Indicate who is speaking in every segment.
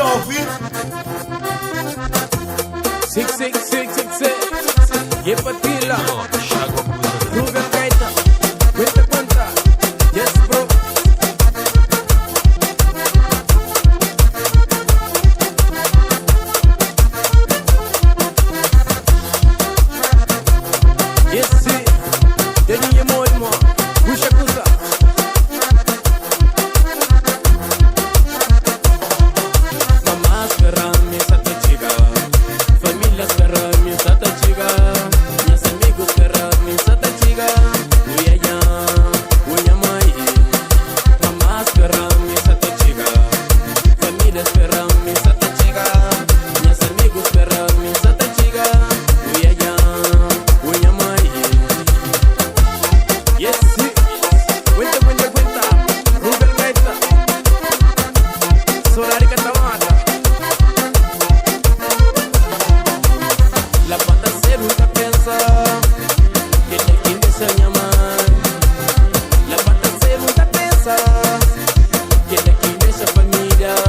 Speaker 1: love it.
Speaker 2: 66666 E Patila Ruben Gaita Cuenta contra Yes bro Yes si Deni ye moi moi Pusha kusa Mamá espera mi sata chica Familia espera mi sata chica Mis amigos espera mi sata chica Uy allá, uy amai Mamá espera mi sata chica Familia espera mi sata chica Mis amigos espera mi sata chica Uy allá, uy amai Yes, sí Cuenta Rubel Gaita Solari Catamata La banda se nunca piensa que el fin se llama. La banda se nunca piensa que el fin se familias.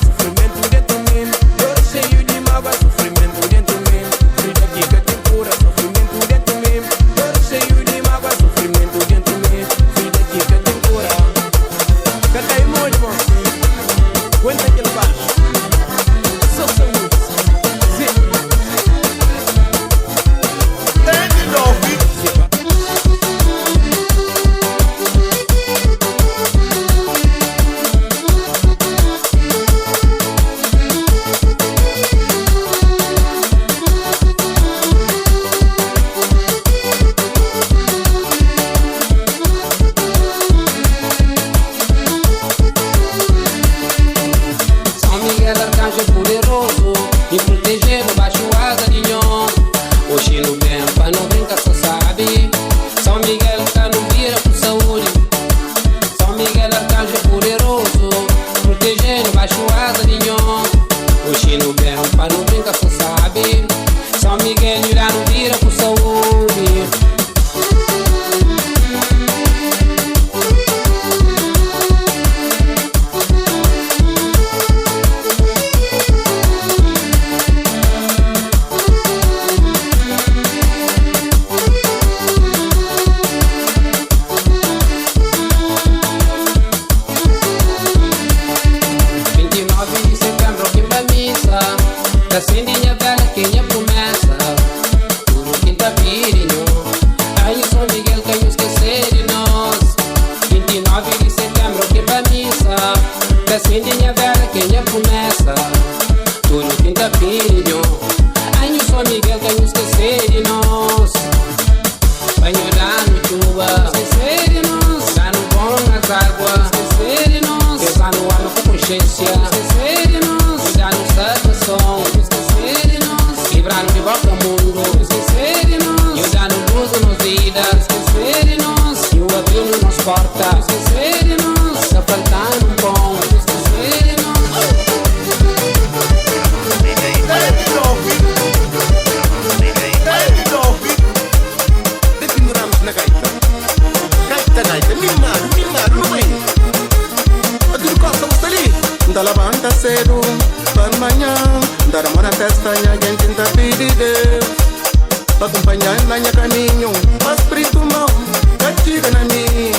Speaker 2: Sufrimiento dentro de mí, dolor cheio de mágoa. Sufrimiento dentro de mí, vida que tem cura. Sufrimiento dentro de mí, dolor cheio de mágoa. Sufrimiento dentro de mí, vida que tem cura. Canta aí, meu irmão. Cuenta que ele vai. Sou
Speaker 3: São Miguel Arcanjo poderoso me proteger debaixo asa de nhon. Hoje no bem, pra não brincar só sabe. São Miguel tá no vira com saúde. São Miguel Arcanjo poderoso proteger debaixo asa de nhon. Hoje no bem, pra não brincar só sabe. São Miguel irá no vira com saúde. Da sendinha velha quem é promessa Tudo quinta pirinho Aí São Miguel quem não esquecer de nós 29 de setembro que pra missa Da sendinha velha quem é promessa Tudo quinta pirinho Aí São Miguel quem não esquecer de nós Vai olhar no chuva Esquecer de nós Dá no bom nas águas Esquecer de nós Pensar no ar com consciência Esquecer de nós Dá no satisfação Livrar-me de volta ao mundo Esquecer de nós E o dar no luz nas vidas Esquecer de nós E o abrir no nosso porta Esquecer de nós Só faltando um pão Esquecer de nós
Speaker 1: Dependuramos na gaita. Gaita, mimado, não é? A tudo costa, você ali. Da lavanda cedo, para amanhã. Da amor na festa, a gente tá pedindo Deus pra acompanhar na minha caminho. Mas espírito mau, castiga na mim.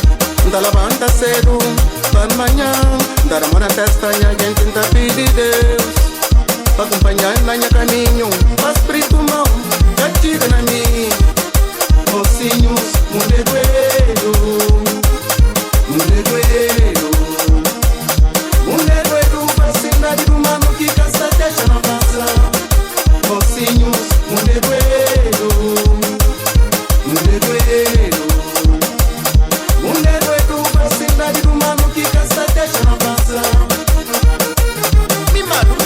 Speaker 1: Da lavanda cedo, para amanhã. Da amor na festa, a gente tá pedindo Deus pra acompanhar na minha caminho. Mas espírito mau, castiga na mim. Mocinhos, munegueiro, munegueiro, munegueiro, vacina do mano que caça deixa na praça. Mocinhos, munegueiro, munegueiro, munegueiro, vacina do mano que caça deixa na praça. Mimado,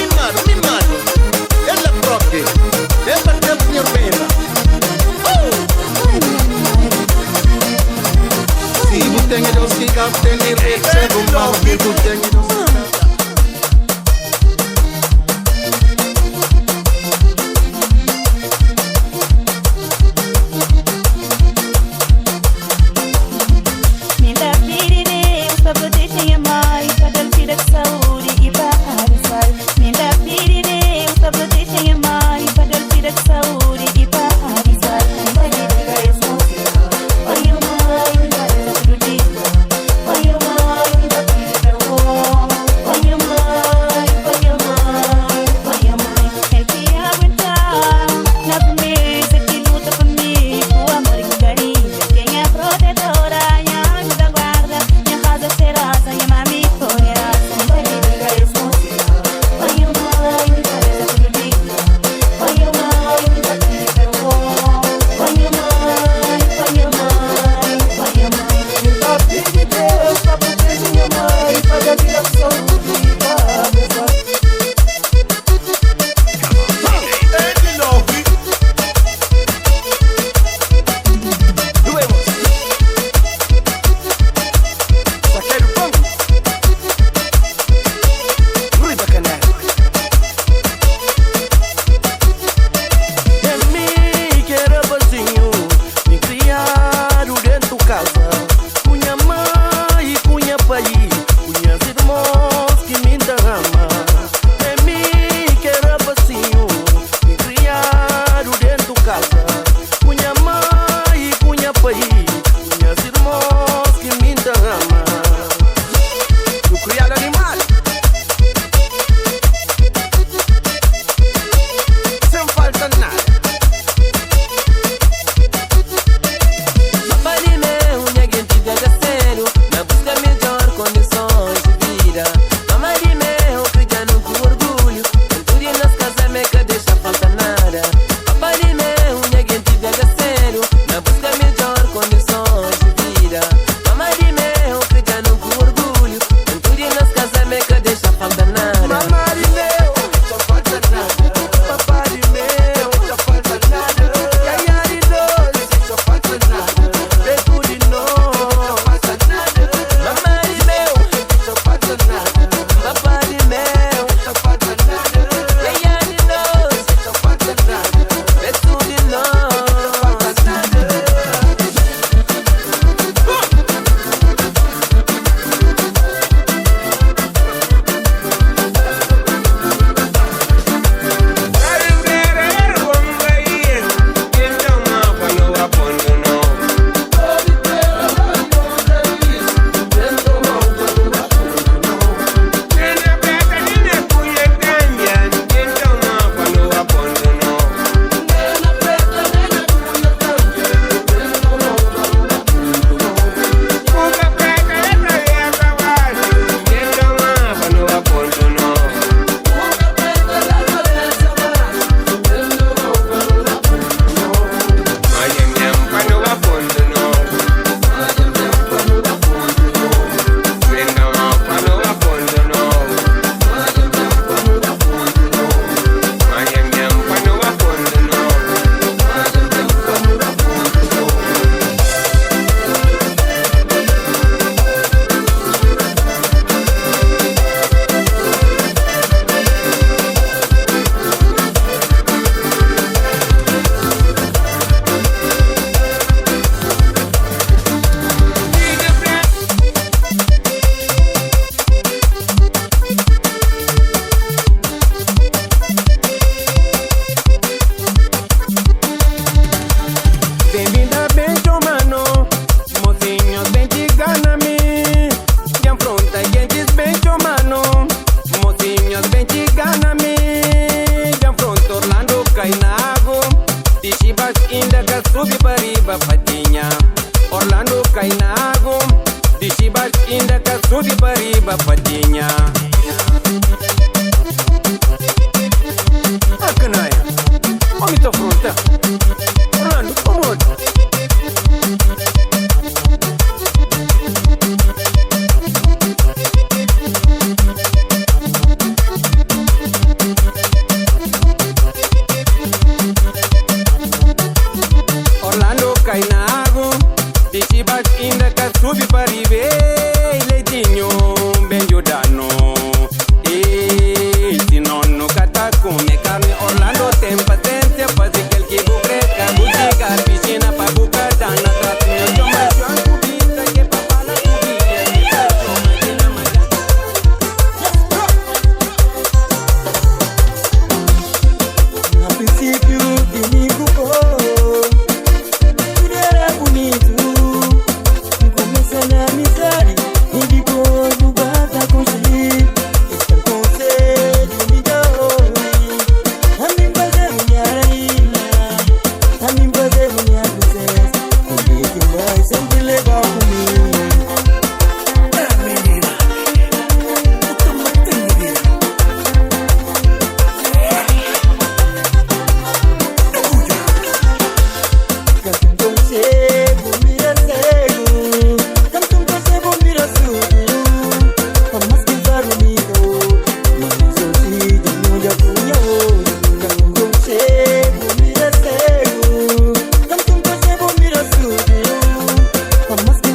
Speaker 1: ela própria, ela tem minha pena. Si vous tenez dos qui captent les rêves, c'est vous pas que vous tenez dos qui
Speaker 4: Me dá piriri, só protegem a mãe, para dar vida de saúde e paz.
Speaker 2: aí, minhas irmãs que me ama. Tu criado animal, sem falta nada. Papai de meu, minha gente viaja sério, na busca melhor condições de vida. Mamãe de meu, criando com orgulho, cultura e nas casas meca deixa falta nada. Papai de meu, minha gente viaja sério, na busca melhor condições de vida. Mamãe de meu, criando com orgulho, cultura e nas casas meca deixa falta nada. Mamãe de meu, só falta nada. Papai de meu, só falta nada. Yaya de nós, só falta nada. Beco de nós, só falta nada. Mamãe de meu, só falta nada. Papai de meu, só falta nada. Yaya de nós, só falta nada. Beco de nós, só falta nada. Bem-vinda, bem mano, mocinhos bem te ganami. De afronta, gentes bem mano, mocinhos bem te ganami. De afronta, Orlando Cainago, de Chibas ainda que subi para riba patinha. Orlando Cainago, de Chibas ainda que subi para riba patinha. Ah, canalha, homem te afronta. Orlando, como? Orlando Cainago, de Chibas ainda que subi para ribe. Leitinho, bem judano. E se não nunca tá come carne. Orlando tem paciência, faz aquele que bucreca. Budiga, piscina pra bucata. Na tratinha, chama João Cubita. Que papala cubia, que tá chama de na malha.
Speaker 4: A princípio, domingo, tudo era bonito. Começa na amizade e depois o bata construir. Está com conselho, me dói. A mim fazer minha rainha, a mim fazer minha princesa. Porque quem vai sempre legal comigo. Menina, eu tô matando, menina. Canto um conselho, mira cego. Canto um conselho, mira surdo. Mas que vai bonito, mas eu sei de onde eu fui. Canto um conselho, mira cego. Canto um conselho, mira surdo. Mas que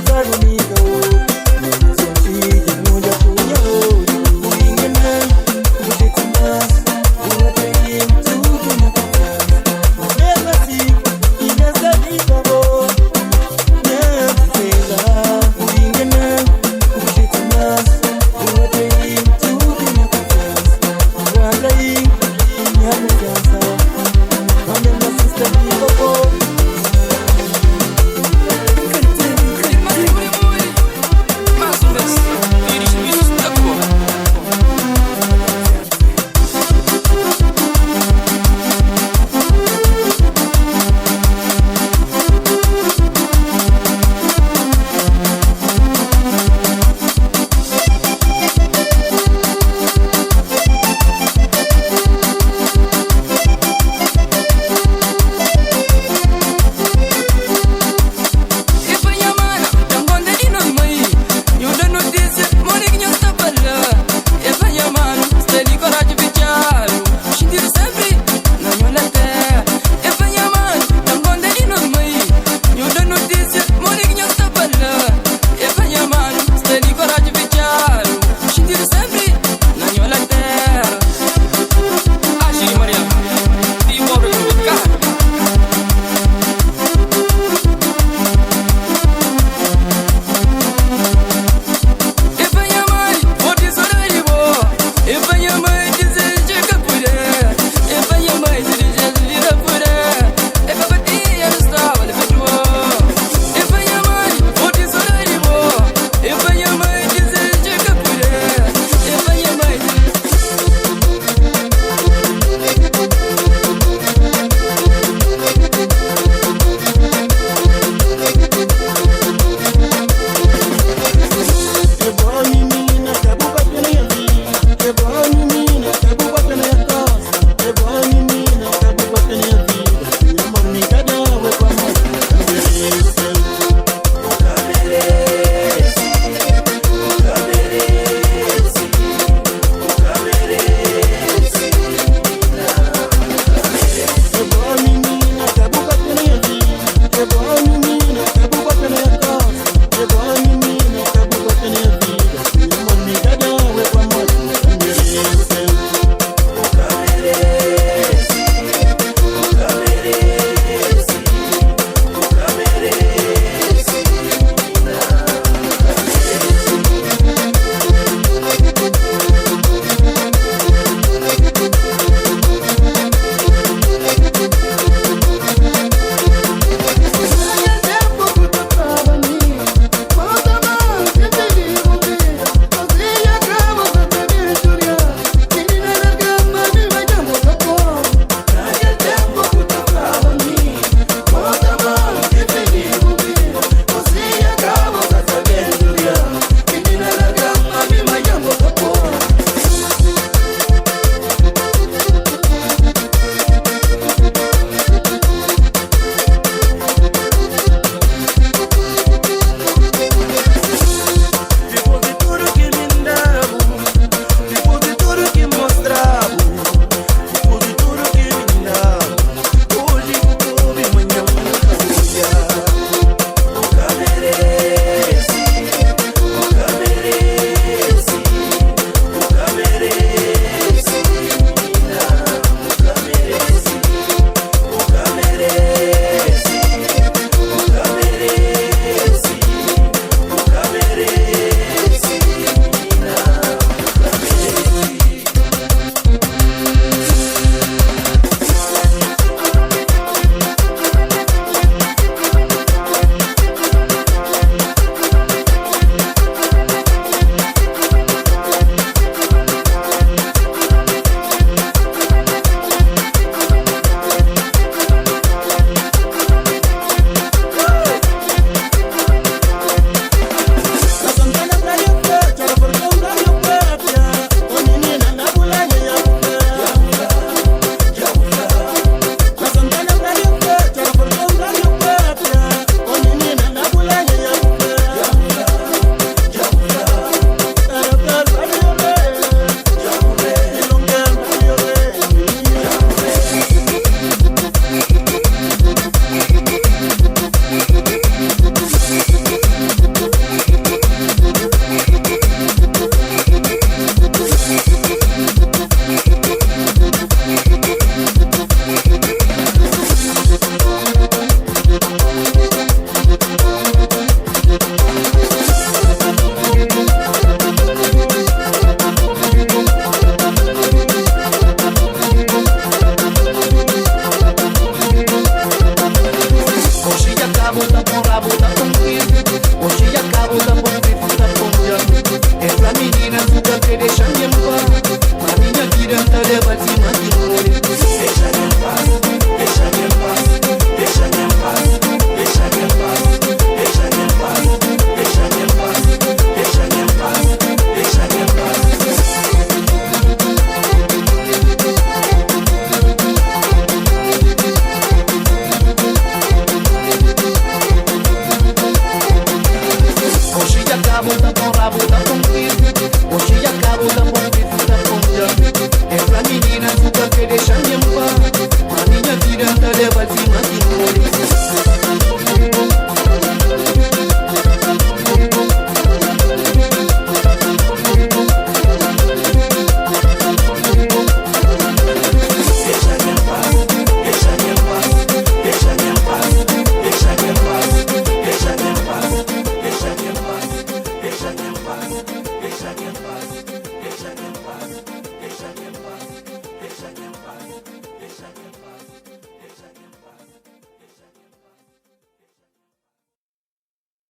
Speaker 2: Acabou da